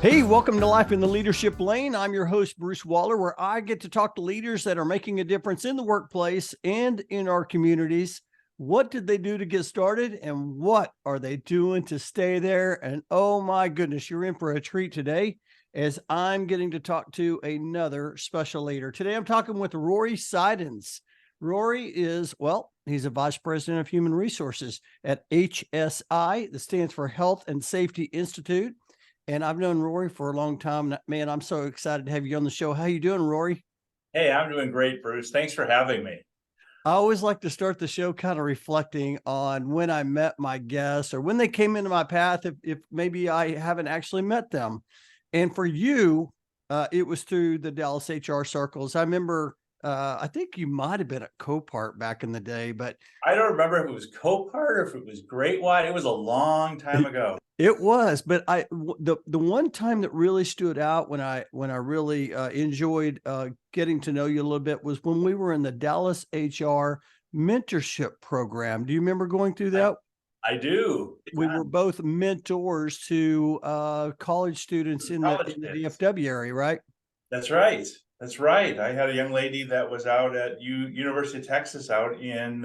Hey, welcome to Life in the Leadership Lane. I'm your host, Bruce Waller, where I get to talk to leaders that are making a difference in the workplace and in our communities. What did they do to get started, and what are they doing to stay there? And oh my goodness, you're in for a treat today as I'm getting to talk to another special leader. Today, I'm talking with Rory Seidens. Rory is, well, he's a vice president of human resources at HSI, that stands for Health and Safety Institute. And I've known Rory for a long time. Man, I'm so excited to have you on the show. How you doing, Rory? Hey, I'm doing great, Bruce. Thanks for having me. I always like to start the show kind of reflecting on when I met my guests or when they came into my path, if maybe I haven't actually met them. And for you, it was through the Dallas HR circles. I remember, I think you might have been at Copart back in the day, but I don't remember if it was Copart or if it was Great White. It was a long time ago. it was, but the one time that really stood out when I really enjoyed getting to know you a little bit was when we were in the Dallas HR mentorship program. Do you remember going through that? I do. We were both mentors to college students in the College kids. DFW area, right? That's right. That's right. I had a young lady that was out at University of Texas out in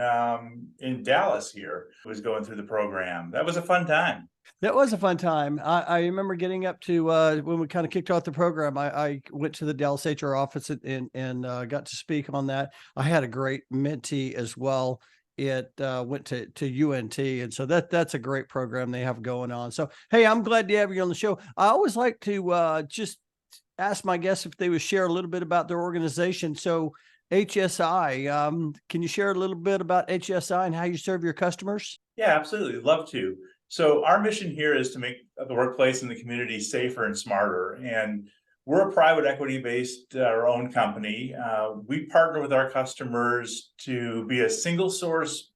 Dallas here, who was going through the program. That was a fun time. That was a fun time. I remember getting up to when we kind of kicked off the program. I went to the Dallas HR office and got to speak on that. I had a great mentee as well. It went to UNT, and so that's a great program they have going on. So hey, I'm glad to have you on the show. I always like to just ask my guests if they would share a little bit about their organization. So HSI, can you share a little bit about HSI and how you serve your customers? Yeah, absolutely. Love to. So our mission here is to make the workplace and the community safer and smarter. And we're a private equity-based our own company. We partner with our customers to be a single source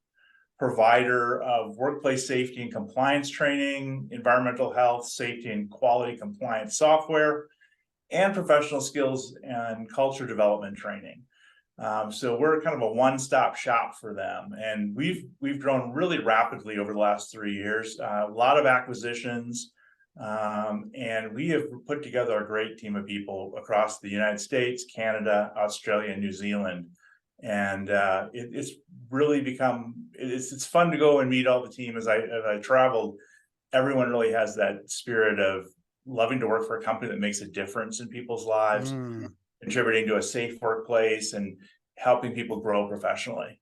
provider of workplace safety and compliance training, environmental health, safety and quality compliance software, and professional skills and culture development training. So we're kind of a one-stop shop for them, and we've grown really rapidly over the last 3 years. A lot of acquisitions, and we have put together a great team of people across the United States, Canada, Australia, and New Zealand. And it's really become it's fun to go and meet all the team. As I traveled, everyone really has that spirit of loving to work for a company that makes a difference in people's lives, contributing to a safe workplace and helping people grow professionally.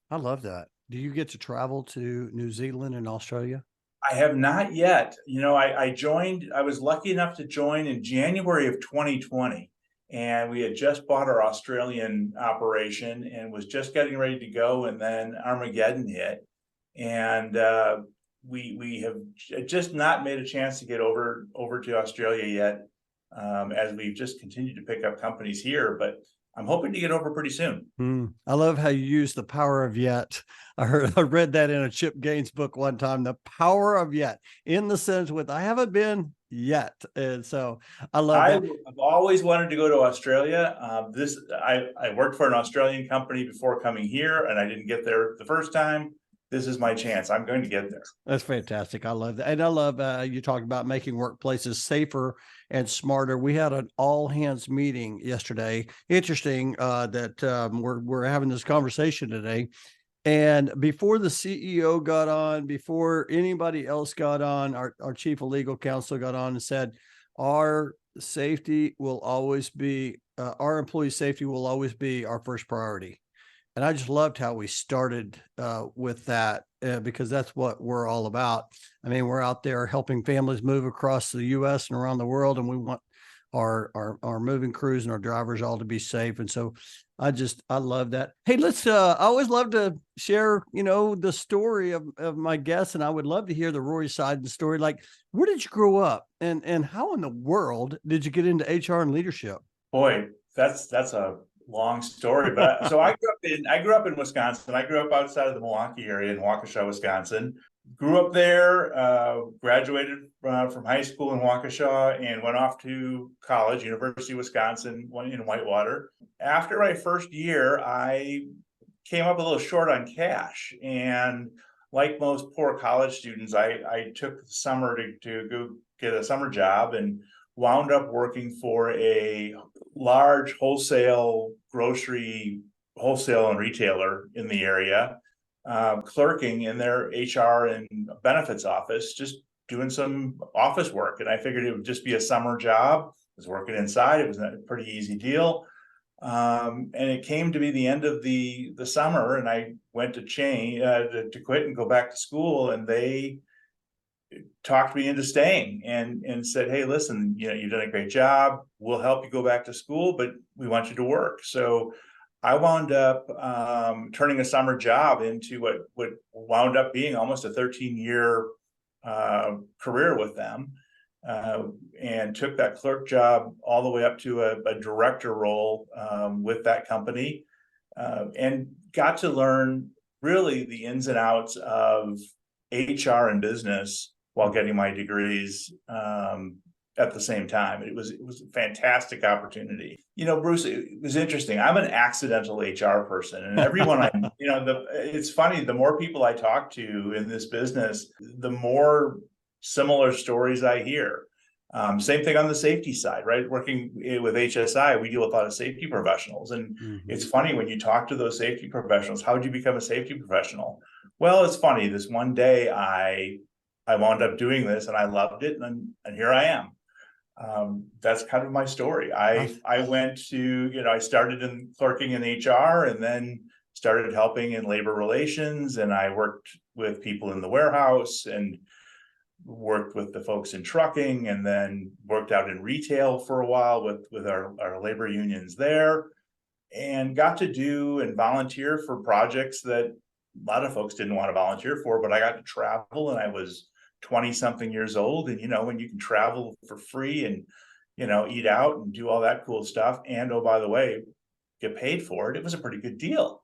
I love that. Do you get to travel to New Zealand and Australia? I have not yet. I was lucky enough to join in January of 2020, and we had just bought our Australian operation and was just getting ready to go, and then Armageddon hit. And we have just not made a chance to get over to Australia yet, as we've just continued to pick up companies here, but I'm hoping to get over pretty soon. I love how you use the power of yet. I read that in a Chip Gaines book one time, the power of yet, in the sense with I haven't been yet. And so I love that. I've always wanted to go to Australia. I worked for an Australian company before coming here, and I didn't get there the first time. This is my chance. I'm going to get there. That's fantastic. I love that. And I love you talked about making workplaces safer and smarter. We had an all hands meeting yesterday. Interesting that we're having this conversation today. And before the CEO got on, before anybody else got on, our chief of legal counsel got on and said, our safety will always be, our employee safety will always be our first priority. And I just loved how we started with that because that's what we're all about. I mean, we're out there helping families move across the U.S. and around the world, and we want our moving crews and our drivers all to be safe. And so I love that. Hey, let's I always love to share, the story of my guests, and I would love to hear the Rory Seidens story. Like, where did you grow up and how in the world did you get into HR and leadership? Boy, that's a long story, but so I grew up in Wisconsin. I grew up outside of the Milwaukee area in Waukesha, Wisconsin. Grew up there, graduated from high school in Waukesha, and went off to college, University of Wisconsin, in Whitewater. After my first year, I came up a little short on cash, and like most poor college students, I took the summer to go get a summer job and wound up working for a large wholesale and retailer in the area, clerking in their HR and benefits office, just doing some office work. And I figured it would just be a summer job. I was working inside. It was a pretty easy deal. And it came to be the end of the summer, and I went to quit and go back to school, and they talked me into staying and said, hey, listen, you've done a great job. We'll help you go back to school, but we want you to work. So I wound up turning a summer job into what wound up being almost a 13-year career with them, and took that clerk job all the way up to a director role with that company, and got to learn really the ins and outs of HR and business while getting my degrees at the same time. It was a fantastic opportunity. Bruce, it was interesting. I'm an accidental HR person, and everyone it's funny, the more people I talk to in this business, the more similar stories I hear. Same thing on the safety side, right? Working with HSI, we deal with a lot of safety professionals. And it's funny when you talk to those safety professionals, how did you become a safety professional? Well, it's funny, this one day I wound up doing this and I loved it, and here I am. That's kind of my story. I went to, I started in clerking in HR, and then started helping in labor relations, and I worked with people in the warehouse and worked with the folks in trucking, and then worked out in retail for a while with our labor unions there, and got to do and volunteer for projects that a lot of folks didn't want to volunteer for, but I got to travel, and I was 20 something years old. And, when you can travel for free and, eat out and do all that cool stuff, and, oh, by the way, get paid for it, it was a pretty good deal.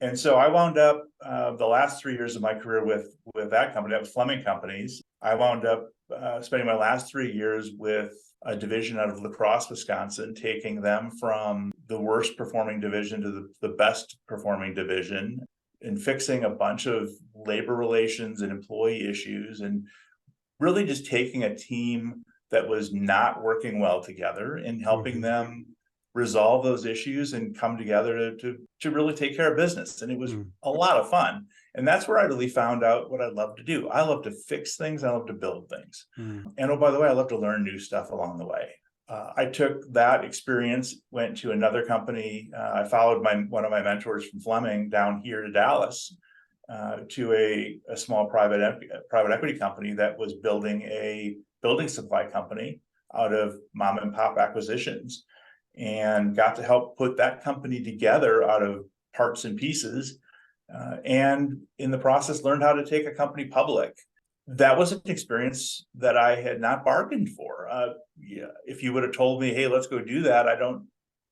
And so I wound up the last 3 years of my career with that company, that was Fleming Companies. I wound up spending my last 3 years with a division out of La Crosse, Wisconsin, taking them from the worst performing division to the best performing division, and fixing a bunch of labor relations and employee issues, and really just taking a team that was not working well together and helping them resolve those issues and come together to really take care of business. And it was a lot of fun. And that's where I really found out what I love to do. I love to fix things. I love to build things. And, oh, by the way, I love to learn new stuff along the way. I took that experience, went to another company. I followed one of my mentors from Fleming down here to Dallas, to a small private equity company that was building a building supply company out of mom and pop acquisitions, and got to help put that company together out of parts and pieces, and in the process learned how to take a company public. That was an experience that I had not bargained for. If you would have told me, hey, let's go do that, I don't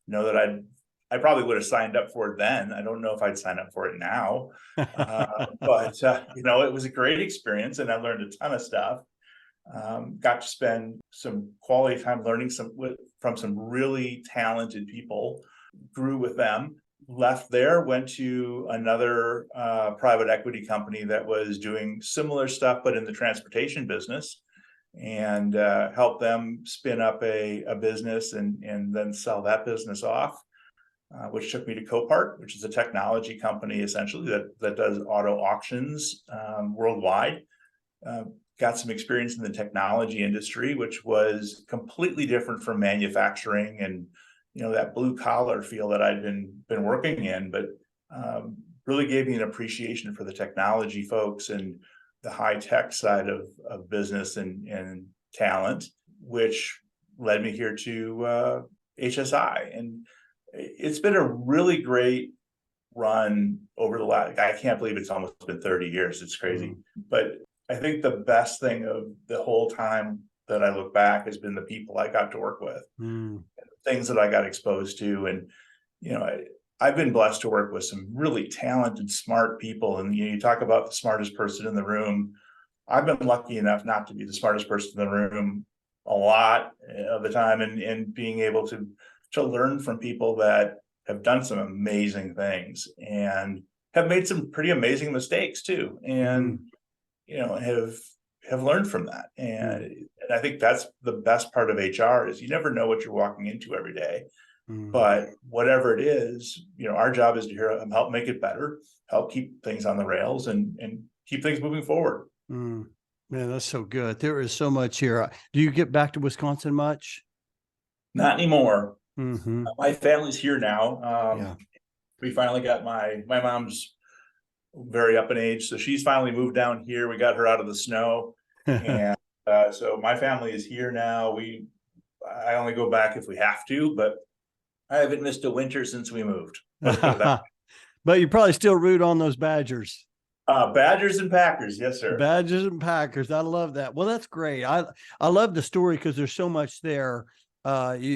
know that I probably would have signed up for it then. I don't know if I'd sign up for it now. But it was a great experience, and I learned a ton of stuff. Got to spend some quality time learning from some really talented people, grew with them, left there, went to another private equity company that was doing similar stuff, but in the transportation business, and helped them spin up a business and then sell that business off, which took me to Copart, which is a technology company essentially that does auto auctions worldwide. Got some experience in the technology industry, which was completely different from manufacturing and that blue collar field that I'd been working in, but really gave me an appreciation for the technology folks and the high tech side of business and talent, which led me here to HSI. And it's been a really great run over the last, I can't believe it's almost been 30 years. It's crazy. But I think the best thing of the whole time that I look back has been the people I got to work with, things that I got exposed to. And, I've been blessed to work with some really talented, smart people. And you talk about the smartest person in the room. I've been lucky enough not to be the smartest person in the room a lot of the time, and being able to learn from people that have done some amazing things and have made some pretty amazing mistakes too. And, have learned from that. And I think that's the best part of HR is you never know what you're walking into every day. But whatever it is, our job is to help make it better, help keep things on the rails and keep things moving forward. Man, that's so good. There is so much here. Do you get back to Wisconsin much? Not anymore. Mm-hmm. My family's here now. Yeah. We finally got my mom's very up in age, so she's finally moved down here. We got her out of the snow, and so my family is here now. I only go back if we have to, but I haven't missed a winter since we moved. But you probably still root on those Badgers. Badgers and Packers, yes, sir. Badgers and Packers. I love that. Well, that's great. I love the story because there's so much there. From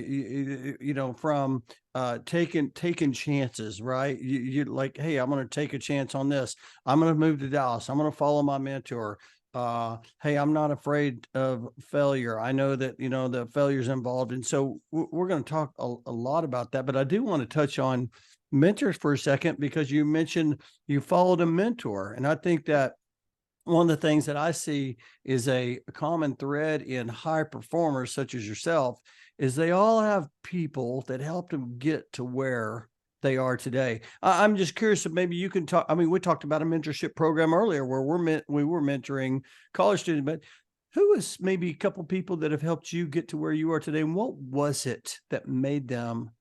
taking chances, right? You like, hey, I'm going to take a chance on this. I'm going to move to Dallas. I'm going to follow my mentor. Hey, I'm not afraid of failure. I know that, the failure's involved. And so we're going to talk a lot about that, but I do want to touch on mentors for a second, because you mentioned you followed a mentor. And I think that one of the things that I see is a common thread in high performers such as yourself is they all have people that helped them get to where they are today. I'm just curious if maybe you can talk. I mean, we talked about a mentorship program earlier where we were mentoring college students, but who is maybe a couple people that have helped you get to where you are today? And what was it that made them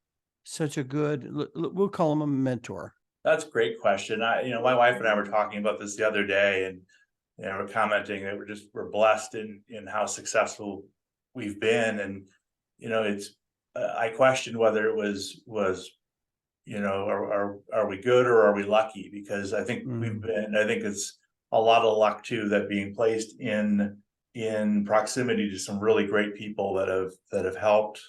such a good, we'll call them a mentor? That's a great question. My wife and I were talking about this the other day, and we're commenting that we're blessed in how successful we've been. And I question whether it was are we good or are we lucky? Because I think I think it's a lot of luck too, that being placed in proximity to some really great people that have helped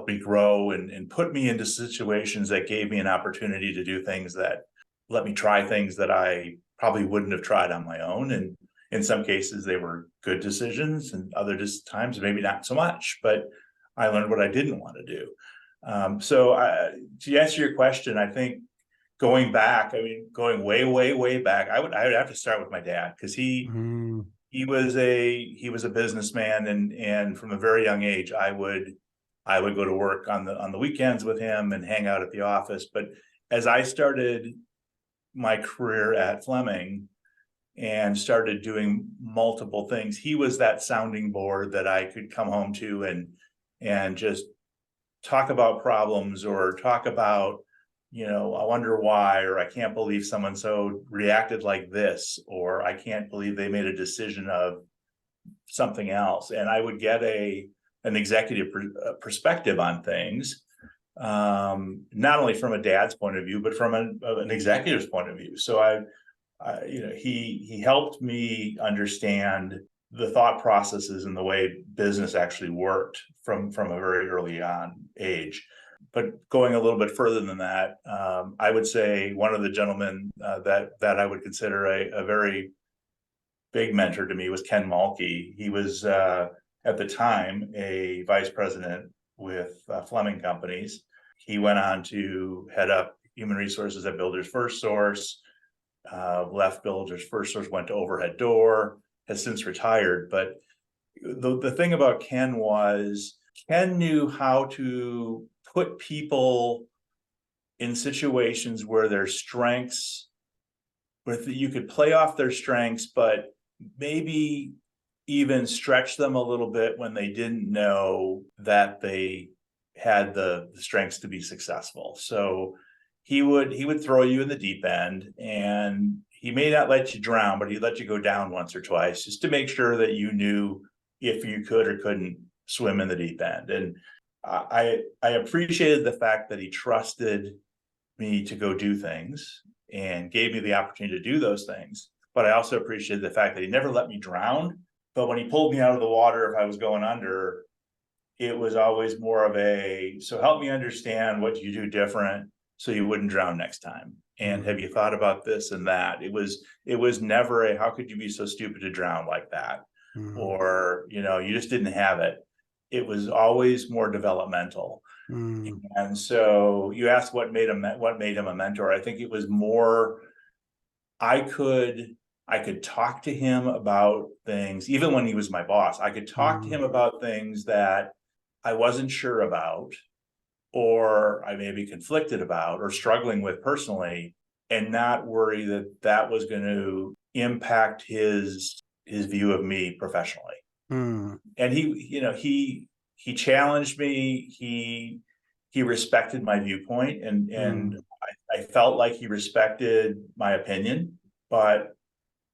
me grow and put me into situations that gave me an opportunity to do things, that let me try things that I probably wouldn't have tried on my own. And in some cases they were good decisions, and other times maybe not so much, but I learned what I didn't want to do. To answer your question, I think going way back, I would have to start with my dad, because he was a businessman, and from a very young age, I would go to work on the weekends with him and hang out at the office. But as I started my career at Fleming and started doing multiple things, he was that sounding board that I could come home to and just talk about problems, or talk about, I wonder why, or I can't believe someone so reacted like this, or I can't believe they made a decision of something else. And I would get an executive perspective on things, not only from a dad's point of view, but from an executive's point of view. So he helped me understand the thought processes and the way business actually worked from a very early on age. But going a little bit further than that, I would say one of the gentlemen that I would consider a very big mentor to me was Ken Mulkey. He was at the time a vice president with Fleming Companies. He went on to head up human resources at Builders First Source, left Builders First Source, went to Overhead Door, has since retired. But the thing about Ken was Ken knew how to put people in situations where their strengths, you could play off their strengths, but maybe even stretch them a little bit when they didn't know that they had the strengths to be successful. So he would throw you in the deep end, and he may not let you drown, but he'd let you go down once or twice, just to make sure that you knew if you could or couldn't swim in the deep end. And I appreciated the fact that he trusted me to go do things and gave me the opportunity to do those things. But I also appreciated the fact that he never let me drown. But when he pulled me out of the water, if I was going under, it was always more of so help me understand what you do different so you wouldn't drown next time. And have you thought about this and that? It was never how could you be so stupid to drown like that? Or, you just didn't have it. It was always more developmental. And so you asked what made him a mentor. I think it was more, I could I could talk to him about things, even when he was my boss. I could talk to Mm, him about things that I wasn't sure about, or I may be conflicted about, or struggling with personally, and not worry that that was going to impact his view of me professionally. mm, And he challenged me. He respected my viewpoint, and mm. I felt like he respected my opinion, but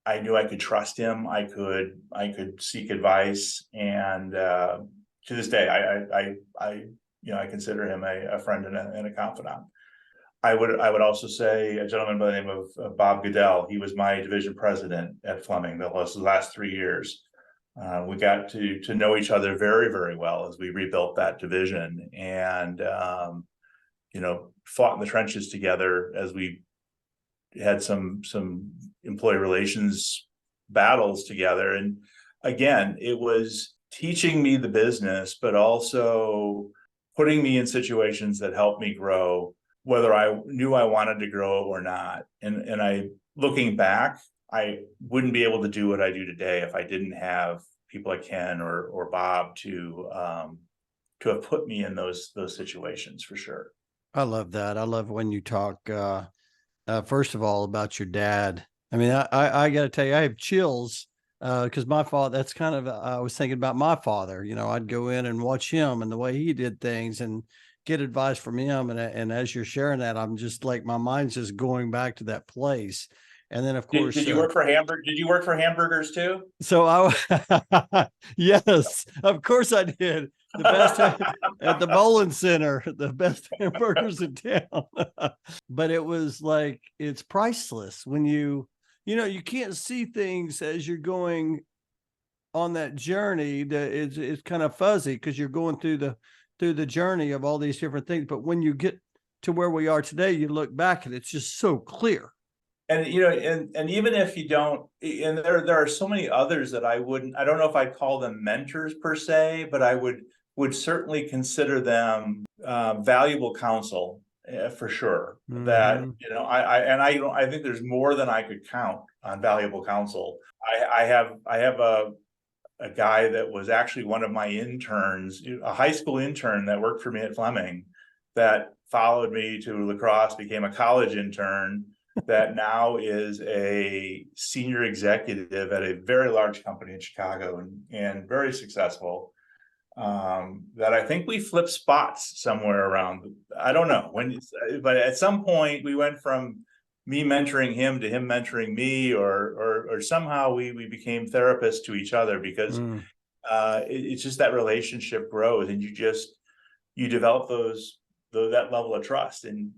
I knew I could trust him. I could seek advice, and to this day, I consider him a friend and a confidant. I would also say a gentleman by the name of Bob Goodell. He was my division president at Fleming the last 3 years. We got to know each other very, very well as we rebuilt that division, and fought in the trenches together as we had some employee relations battles together. And again, it was teaching me the business, but also putting me in situations that helped me grow, whether I knew I wanted to grow or not. And I, looking back, I wouldn't be able to do what I do today if I didn't have people like Ken or Bob to have put me in those situations, for sure. I love that. I love when you talk, first of all, about your dad. I mean, I got to tell you, I have chills because my father. That's kind of. I was thinking about my father. I'd go in and watch him and the way he did things and get advice from him. And as you're sharing that, I'm just like my mind's just going back to that place. And then, of Did course, you work for Did you work for hamburgers too? so yes, of course I did. The best at the bowling center, the best hamburgers in town. But it was like it's priceless when you can't see things as you're going on that journey. That it's kind of fuzzy because you're going through the journey of all these different things. But when you get to where we are today, you look back and it's just so clear. And and even if you don't, and there are so many others that I don't know if I'd call them mentors per se, but I would certainly consider them valuable counsel, for sure. That Hmm. I think there's more than I could count on valuable counsel. I have a guy that was actually one of my interns, a high school intern that worked for me at Fleming, that followed me to lacrosse, became a college intern, that now is a senior executive at a very large company in Chicago, and very successful. That I think we flipped spots somewhere around. I don't know when, but at some point we went from me mentoring him to him mentoring me, or somehow we became therapists to each other, because Mm, it's just that relationship grows, and you develop that level of trust, and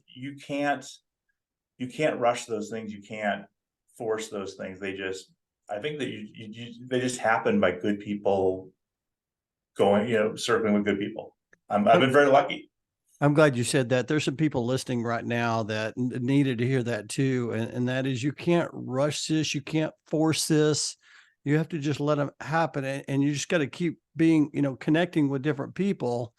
you can't rush those things. You can't force those things. I think that they just happen by good people going, circling with good people. I've been very lucky. I'm glad you said that. There's some people listening right now that needed to hear that too. And that is, you can't rush this. You can't force this. You have to just let them happen. And you just got to keep being, connecting with different people.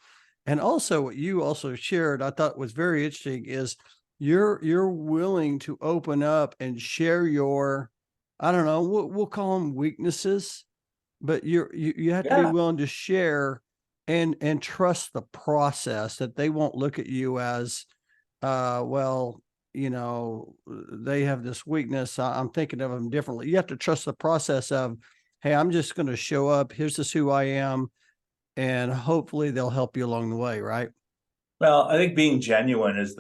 And also what you also shared, I thought was very interesting is you're willing to open up and share your, I don't know, we'll call them weaknesses, but you have to be Yeah. willing to share and trust the process, that they won't look at you as well, they have this weakness, I'm thinking of them differently. You have to trust the process of, hey, I'm just going to show up, here's just who I am, and hopefully they'll help you along the way, right? Well, I think being genuine is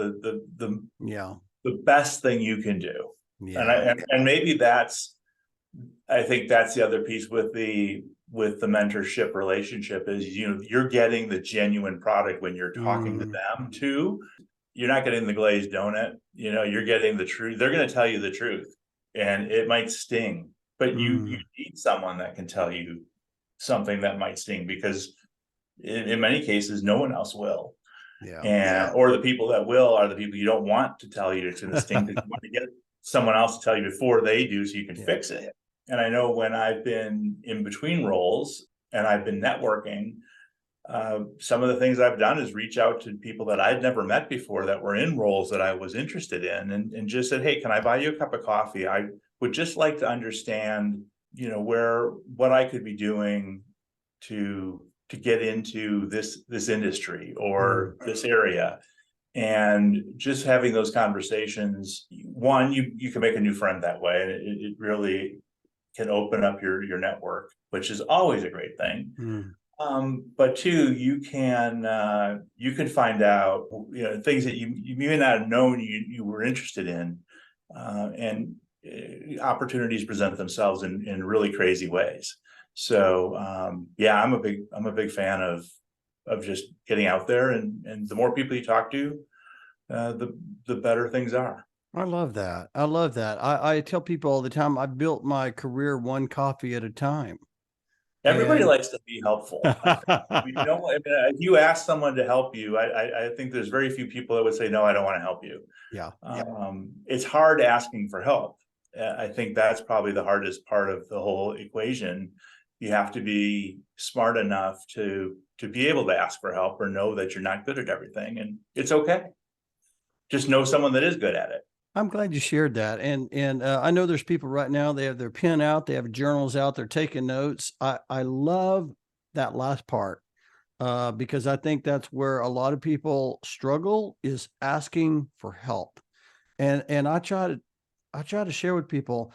Yeah. the best thing you can do. And Yeah. maybe I think that's the other piece with the mentorship relationship is, you're getting the genuine product when you're talking to Mm, them too. You're not getting the glazed donut, you're getting the truth. They're going to tell you the truth, and it might sting, but you mm, need someone that can tell you something that might sting, because in many cases, no one else will. yeah. And or the people that will are the people you don't want to tell you it's going to sting, because you want to get someone else to tell you before they do, so you can Yeah. fix it. And I know when I've been in between roles and I've been networking, some of the things I've done is reach out to people that I'd never met before that were in roles that I was interested in, and just said, hey, can I buy you a cup of coffee? would just like to understand, what I could be doing to get into this industry or this area. And just having those conversations, one, you can make a new friend that way, and it really can open up your network, which is always a great thing. But two, you can find out, things that you may not have known you were interested in, and opportunities present themselves in really crazy ways. So yeah, I'm a big fan of just getting out there, and the more people you talk to, the better things are. I love that. I love that. I tell people all the time, I built my career one coffee at a time. Everybody And likes to be helpful. I think. If you ask someone to help you, I think there's very few people that would say, no, I don't want to help you. yeah. It's hard asking for help. I think that's probably the hardest part of the whole equation. You have to be smart enough to be able to ask for help, or know that you're not good at everything, and it's okay. Just know someone that is good at it. I'm glad you shared that. And I know there's people right now, they have their pen out, they have journals out, they're taking notes. I love that last part, because I think that's where a lot of people struggle, is asking for help. And I try to share with people,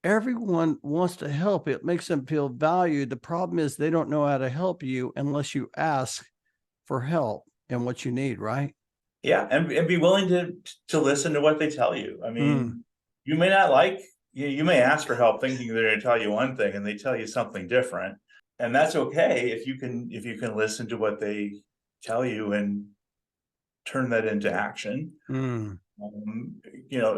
everyone wants to help. It makes them feel valued. The problem is they don't know how to help you unless you ask for help and what you need, right? Yeah, and be willing to listen to what they tell you. I mean, you may not like, you may ask for help thinking they're going to tell you one thing, and they tell you something different, and that's okay if you can listen to what they tell you and turn that into action.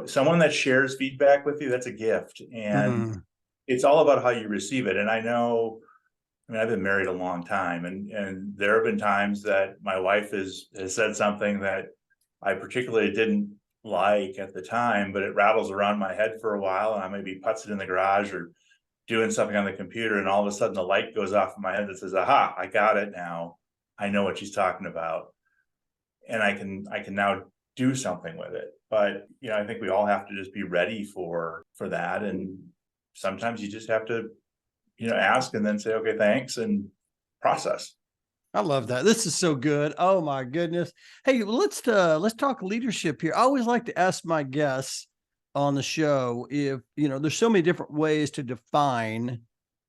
Someone that shares feedback with you, that's a gift, and it's all about how you receive it. And I know, I've been married a long time, and there have been times that my wife has said something that I particularly didn't like at the time, but it rattles around my head for a while, and I maybe puts it in the garage or doing something on the computer, and all of a sudden the light goes off in my head that says, aha, I got it now. I know what she's talking about, and I can now do something with it. But I think we all have to just be ready for that, and sometimes you just have to ask and then say, okay, thanks, and process. I love that. This is so good. Oh my goodness. Hey, let's talk leadership here. I always like to ask my guests on the show, if, there's so many different ways to define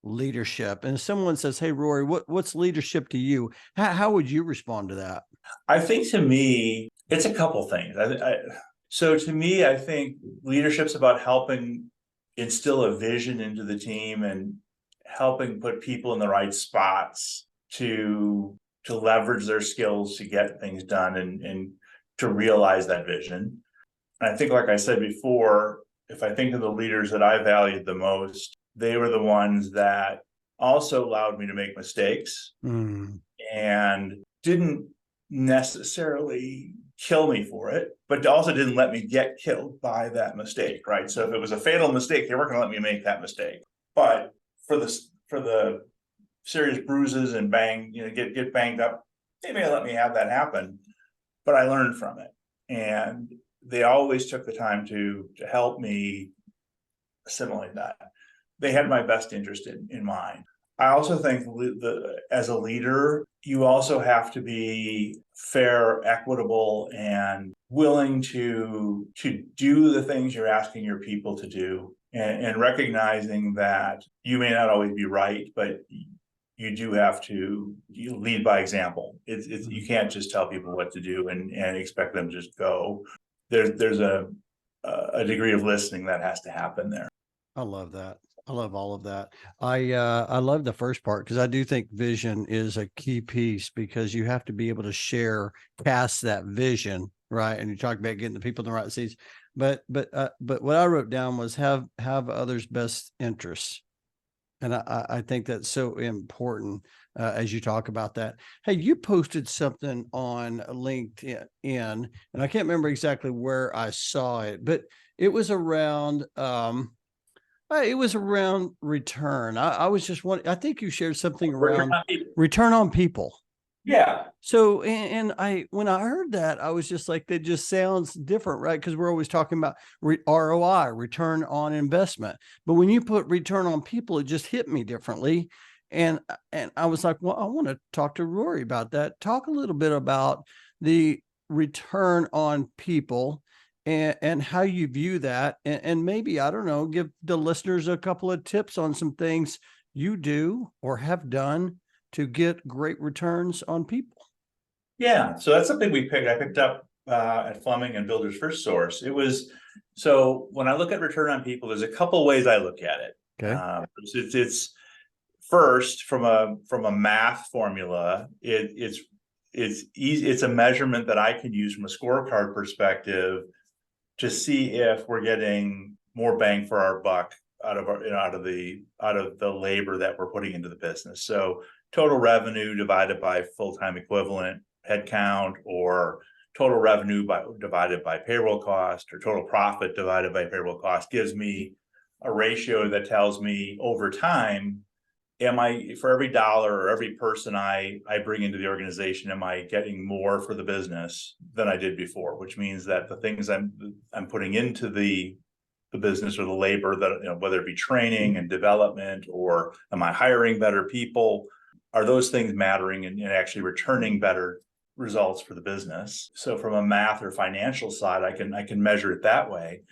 leadership. And if someone says, hey, Rory, what's leadership to you? How would you respond to that? I think, to me, it's a couple things. So to me, I think leadership's about helping instill a vision into the team, and helping put people in the right spots to leverage their skills to get things done, and to realize that vision. And I think, like I said before, if I think of the leaders that I valued the most, they were the ones that also allowed me to make mistakes, and didn't necessarily kill me for it, but also didn't let me get killed by that mistake, right? So if it was a fatal mistake, they weren't going to let me make that mistake. But for the serious bruises and get banged up, they may let me have that happen, but I learned from it. And they always took the time to help me assimilate that. They had my best interest in mind. I also think as a leader, you also have to be fair, equitable, and willing to do the things you're asking your people to do, and recognizing that you may not always be right, but you do have to lead by example. You can't just tell people what to do and expect them to just go. There's a degree of listening that has to happen there. I love that. I love all of that. I love the first part, because I do think vision is a key piece, because you have to be able to cast that vision, right? And you talk about getting the people in the right seats, but what I wrote down was have others' best interests. And I think that's so important, as you talk about that. Hey, you posted something on LinkedIn, and I can't remember exactly where I saw it, but it was around return. I was just wondering, I think you shared something around return on people. Yeah. So, and when I heard that, I was just like, that just sounds different, right? Because we're always talking about ROI, return on investment. But when you put return on people, it just hit me differently. And I was like, well, I want to talk to Rory about that. Talk a little bit about the return on people and how you view that. And maybe, I don't know, give the listeners a couple of tips on some things you do or have done to get great returns on people. Yeah, so that's something I picked up at Fleming and Builders First Source. It was, so when I look at return on people, there's a couple ways I look at it. Okay. It's first from a math formula. It's easy. It's a measurement that I can use from a scorecard perspective to see if we're getting more bang for our buck out of the labor that we're putting into the business. So total revenue divided by full-time equivalent headcount, or total revenue divided by payroll cost, or total profit divided by payroll cost, gives me a ratio that tells me over time, am I, for every dollar or every person I bring into the organization, am I getting more for the business than I did before? Which means that the things I'm putting into the business, or the labor that, you know, whether it be training and development, or am I hiring better people, are those things mattering and actually returning better results for the business? So from a math or financial side, I can measure it that way.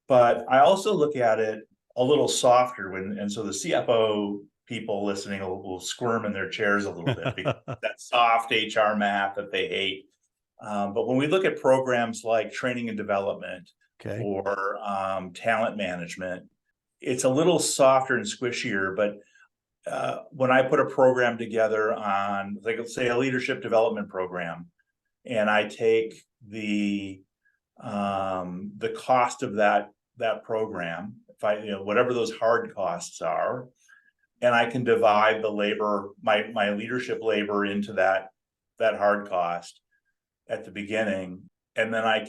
But I also look at it a little softer and so the CFO people listening will squirm in their chairs a little bit, because that soft HR math that they hate. But when we look at programs like training and development, Okay. or talent management, it's a little softer and squishier. But when I put a program together on, like, let's say, a leadership development program, and I take the cost of that program, if I, you know, whatever those hard costs are, and I can divide the labor, my leadership labor, into that hard cost at the beginning, and then I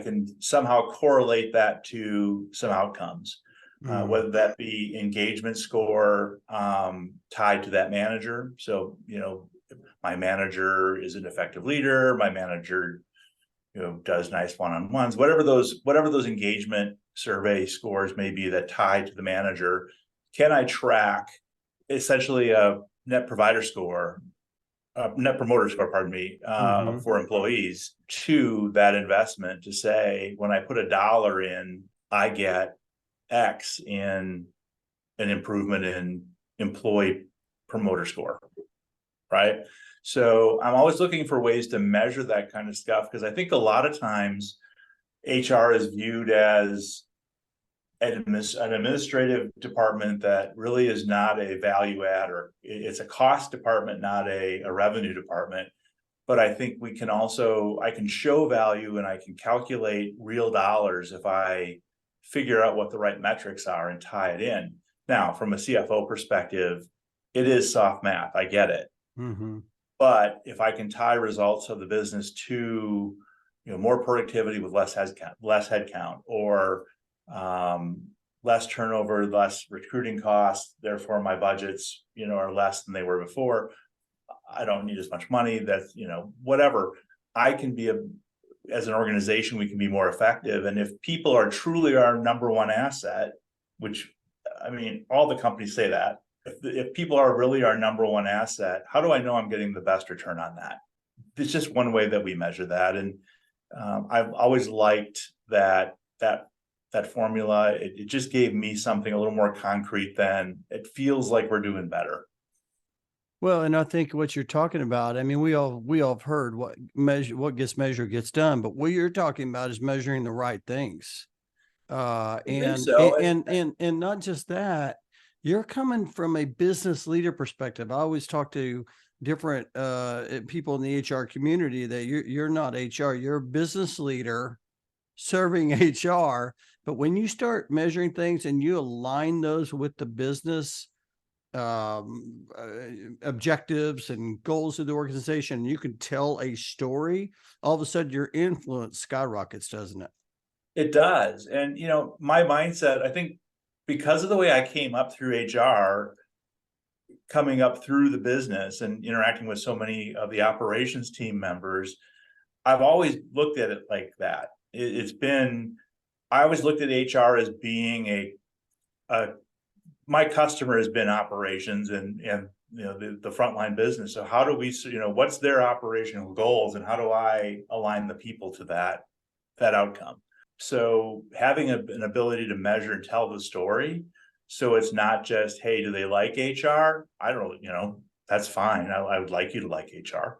can somehow correlate that to some outcomes, whether that be engagement score tied to that manager. So, you know, my manager is an effective leader, my manager, you know, does nice one-on-ones, whatever those engagement survey scores may be that tie to the manager. Can I track essentially a net promoter score, pardon me, for employees to that investment, to say, when I put $1 in, I get X in an improvement in employee promoter score, right? So I'm always looking for ways to measure that kind of stuff, because I think a lot of times HR is viewed as an administrative department that really is not a value add, or it's a cost department, not a revenue department. But I think I can show value, and I can calculate real dollars if I figure out what the right metrics are and tie it in. Now, from a CFO perspective, it is soft math. I get it. But if I can tie results of the business to, you know, more productivity with less headcount, or less turnover, less recruiting costs, therefore my budgets, you know, are less than they were before, I don't need as much money, that's, you know, whatever, I can be as an organization, we can be more effective. And if people are truly our number one asset, which, I mean, all the companies say that, if people are really our number one asset, how do I know I'm getting the best return on that? It's just one way that we measure that. And I've always liked that formula. It just gave me something a little more concrete, than it feels like we're doing better. Well, and I think what you're talking about, I mean, we all have heard what gets measured gets done, but what you're talking about is measuring the right things. I think And so. and not just that, you're coming from a business leader perspective. I always talk to different people in the HR community that you're not HR, you're a business leader serving HR. But when you start measuring things and you align those with the business objectives and goals of the organization, you can tell a story, all of a sudden your influence skyrockets, doesn't it? It does. And, you know, my mindset, I think, because of the way I came up through HR, coming up through the business and interacting with so many of the operations team members, I've always looked at it like that. I always looked at HR as being a my customer has been operations and the frontline business. So how do we, what's their operational goals and how do I align the people to that outcome? So having an ability to measure and tell the story, so it's not just, hey, do they like HR? I don't, that's fine. I would like you to like HR.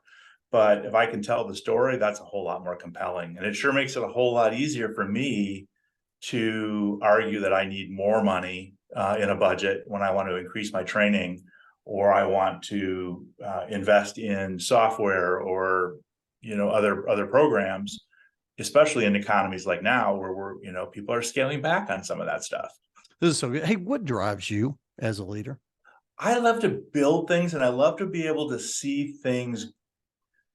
But if I can tell the story, that's a whole lot more compelling. And it sure makes it a whole lot easier for me to argue that I need more money in a budget when I want to increase my training, or I want to invest in software or other programs, especially in economies like now where people are scaling back on some of that stuff. This is so good. Hey, what drives you as a leader? I love to build things and I love to be able to see things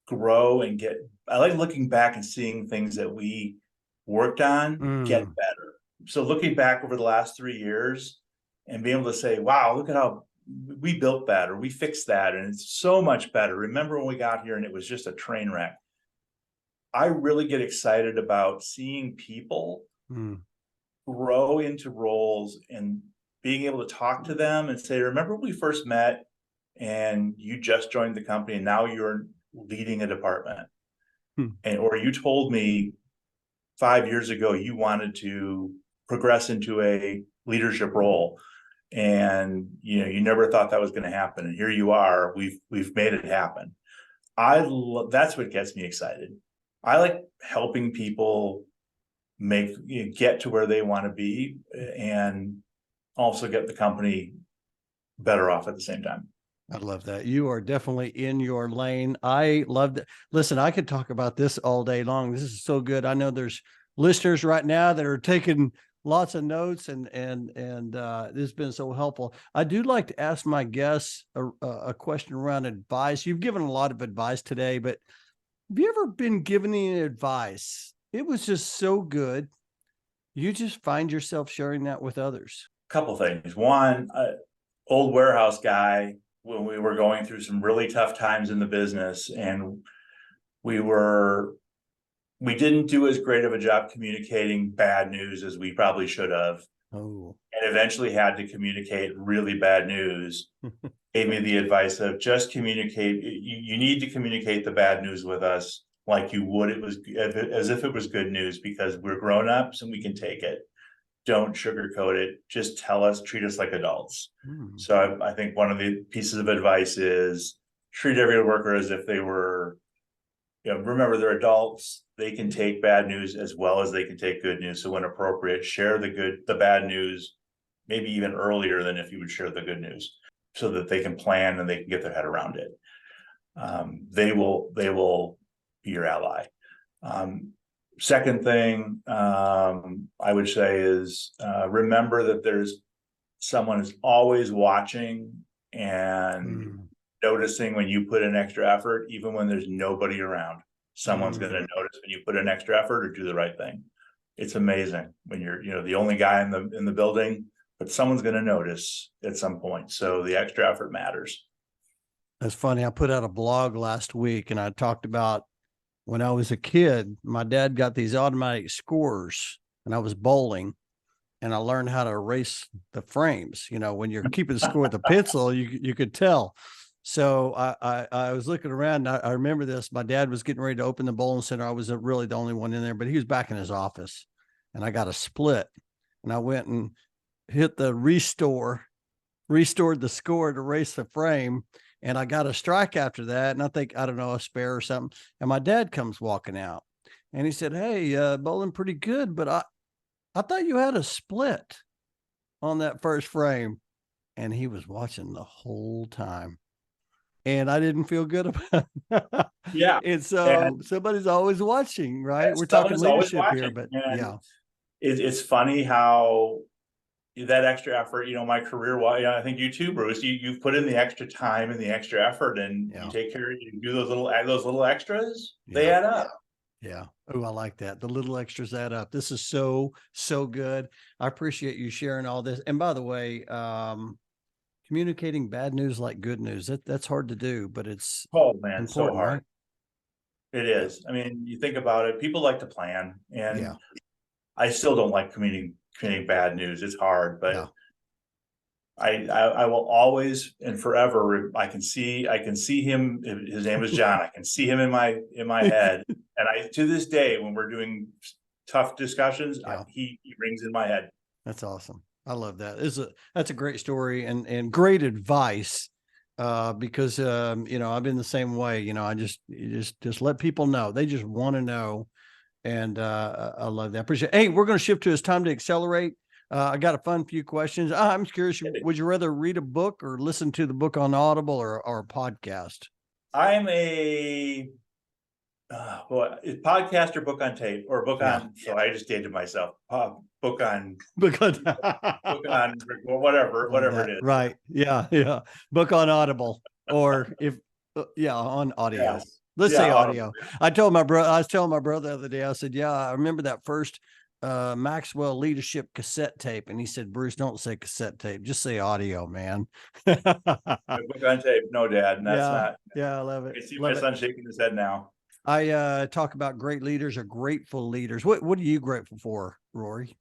grow and I like looking back and seeing things that we worked on get better. So looking back over the last 3 years and being able to say, wow, look at how we built that or we fixed that. And it's so much better. Remember when we got here and it was just a train wreck. I really get excited about seeing people grow into roles and being able to talk to them and say, remember when we first met and you just joined the company and now you're leading a department. Or you told me 5 years ago you wanted to progress into a leadership role and you never thought that was going to happen, and here you are. We've made it happen. That's what gets me excited. I like helping people get to where they want to be and also get the company better off at the same time. I love that. You are definitely in your lane. I love it. Listen, I could talk about this all day long. This is so good. I know there's listeners right now that are taking lots of notes and this has been so helpful. I do like to ask my guests a question around advice. You've given a lot of advice today, but have you ever been given any advice? It was just so good. You just find yourself sharing that with others. Couple things. One, old warehouse guy, when we were going through some really tough times in the business and we didn't do as great of a job communicating bad news as we probably should have. And eventually had to communicate really bad news. Gave me the advice of just communicate. You need to communicate the bad news with us like you would as if it was good news, because we're grown-ups and we can take it. Don't sugarcoat it. Just tell us, treat us like adults. So I think one of the pieces of advice is treat every worker as if they were, remember they're adults. They can take bad news as well as they can take good news. So when appropriate, share the bad news, maybe even earlier than if you would share the good news, so that they can plan and they can get their head around it. They will be your ally. Second thing I would say is remember that there's someone who's always watching and noticing when you put in extra effort, even when there's nobody around. Someone's going to notice when you put in extra effort or do the right thing. It's amazing when you're the only guy in the building, but someone's going to notice at some point. So the extra effort matters. That's funny. I put out a blog last week and I talked about when I was a kid, my dad got these automatic scorers and I was bowling and I learned how to erase the frames. When you're keeping score with a pencil, you could tell. So I was looking around. I remember this. My dad was getting ready to open the bowling center. I was really the only one in there, but he was back in his office and I got a split and I went and hit the restored the score to erase the frame. And I got a strike after that. And I don't know, a spare or something. And my dad comes walking out and he said, "Hey, bowling pretty good, but I thought you had a split on that first frame." And he was watching the whole time. And I didn't feel good about it. Yeah. And so somebody's always watching, right? We're talking leadership here, but yeah. It's funny how that extra effort, my career, I think you too, Bruce, you've put in the extra time and the extra effort and you take care of, you do those little extras, they add up. Yeah. Oh, I like that. The little extras add up. This is so good. I appreciate you sharing all this. And by the way, communicating bad news like good news. That's hard to do, but it's Oh, man, so important, hard. right? It is. I mean, you think about it, people like to plan, and Yeah. I still don't like communicating bad news. It's hard, but Yeah. I will always and forever. I can see him. His name is John. I can see him in my head, and to this day when we're doing tough discussions, Yeah. he rings in my head. That's awesome. I love that. That's a great story and great advice. Because I've been the same way. I just let people know. They just want to know. And I love that. Appreciate it. Hey, we're going to shift to It's Time to Accelerate. I got a fun few questions. I'm curious, would you rather read a book or listen to the book on Audible or a podcast? I'm a podcast or book on tape or book on. So I just dated myself. Book on Because book on whatever it is. Right. Yeah. Yeah. Book on Audible or on audio. Yes. Let's Yeah, say audio. I was telling my brother the other day, I said, yeah, I remember that first Maxwell leadership cassette tape. And he said, Bruce, don't say cassette tape. Just say audio, man. Book on tape. No, Dad. And that's not. Yeah. I love it. I see my son shaking his head now. I talk about great leaders or grateful leaders. What are you grateful for, Rory?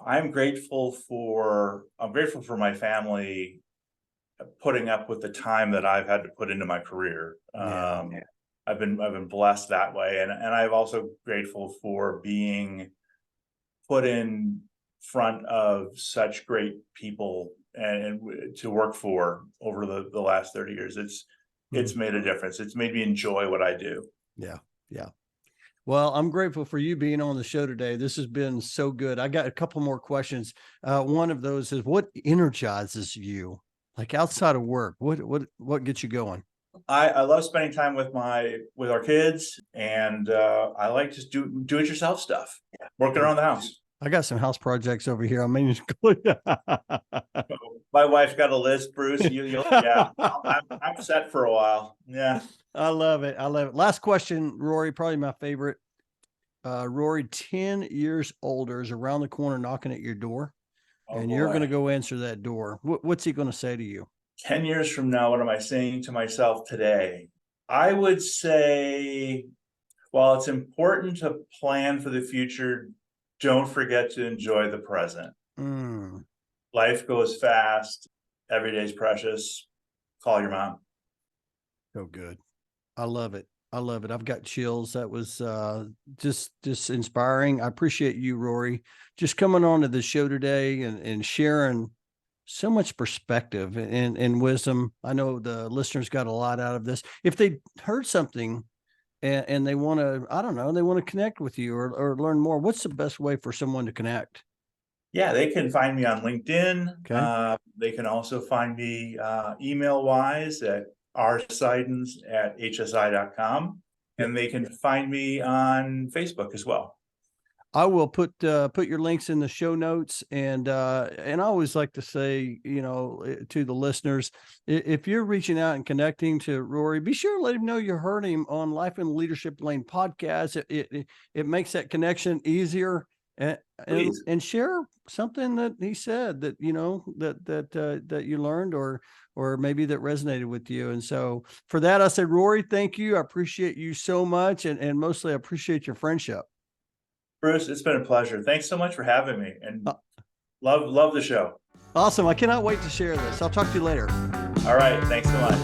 I'm grateful for my family putting up with the time that I've had to put into my career. I've been blessed that way. And I'm also grateful for being put in front of such great people and to work for over the last 30 years. It's made a difference. It's made me enjoy what I do. Yeah. Yeah. Well, I'm grateful for you being on the show today. This has been so good. I got a couple more questions. One of those is, what energizes you, like outside of work? What gets you going? I love spending time with our kids, and I like just do it yourself stuff, working around the house. I got some house projects over here. I mean, my wife's got a list, Bruce. Yeah, I'm set for a while. Yeah. I love it. Last question, Rory, probably my favorite. Rory, 10 years older, is around the corner knocking at your door, and you're going to go answer that door. What's he going to say to you? 10 years from now, what am I saying to myself today? I would say, while it's important to plan for the future, don't forget to enjoy the present. Life goes fast. Every day's precious. Call your mom. So good. I love it. I've got chills. That was just inspiring. I appreciate you, Rory, just coming on to the show today and sharing so much perspective and wisdom. I know the listeners got a lot out of this. If they heard something and they want to, I don't know, they want to connect with you or learn more, what's the best way for someone to connect? Yeah, they can find me on LinkedIn. Okay. They can also find me email wise at rseidens@hsi.com, and they can find me on Facebook as well. I will put your links in the show notes, and I always like to say, to the listeners, if you're reaching out and connecting to Rory, be sure to let him know you heard him on Life in the Leadership Lane podcast. It makes that connection easier, and share something that he said that that you learned or maybe that resonated with you. And so for that, I said, Rory, thank you. I appreciate you so much, and mostly I appreciate your friendship. Bruce, it's been a pleasure. Thanks so much for having me, and love the show. Awesome. I cannot wait to share this. I'll talk to you later. All right. Thanks so much.